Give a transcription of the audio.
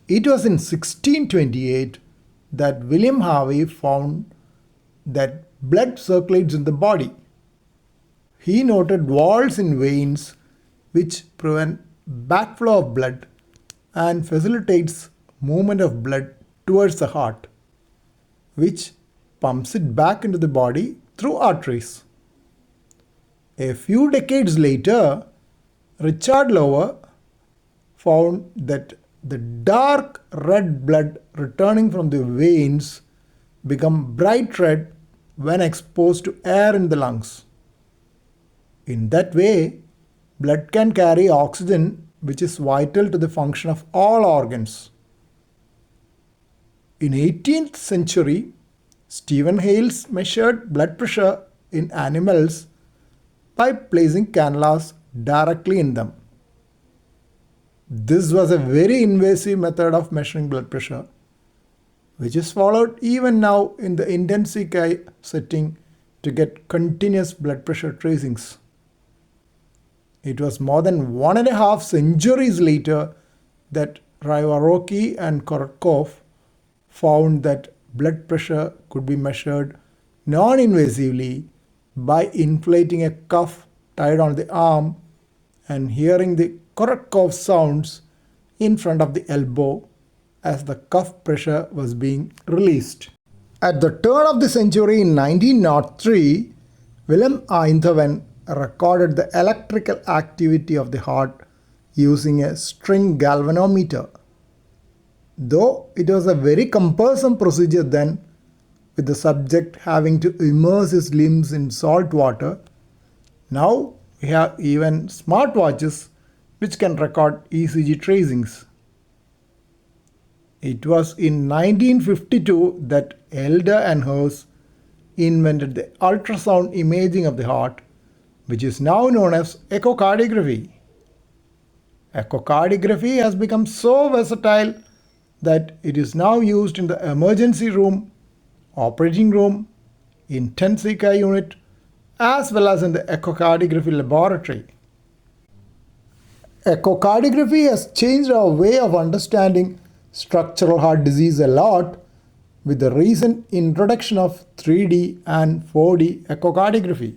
It was in 1628 that William Harvey found that blood circulates in the body. He noted valves in veins which prevent backflow of blood and facilitates movement of blood towards the heart, which pumps it back into the body through arteries. A few decades later, Richard Lower found that the dark red blood returning from the veins become bright red when exposed to air in the lungs. In that way, blood can carry oxygen, which is vital to the function of all organs. In 18th century, Stephen Hales measured blood pressure in animals by placing cannulas directly in them. This was a very invasive method of measuring blood pressure, which is followed even now in the intensive care setting to get continuous blood pressure tracings. It was more than 1.5 centuries later that Rivaroki and Korotkov found that blood pressure could be measured non-invasively by inflating a cuff tied on the arm and hearing the Korotkov sounds in front of the elbow as the cuff pressure was being released. At the turn of the century in 1903, Willem Einthoven recorded the electrical activity of the heart using a string galvanometer. Though it was a very cumbersome procedure then, with the subject having to immerse his limbs in salt water, now we have even smartwatches which can record ECG tracings. It was in 1952 that Elder and Hers invented the ultrasound imaging of the heart, which is now known as echocardiography. Echocardiography has become so versatile that it is now used in the emergency room, operating room, intensive care unit, as well as in the echocardiography laboratory. Echocardiography has changed our way of understanding structural heart disease a lot with the recent introduction of 3D and 4D echocardiography.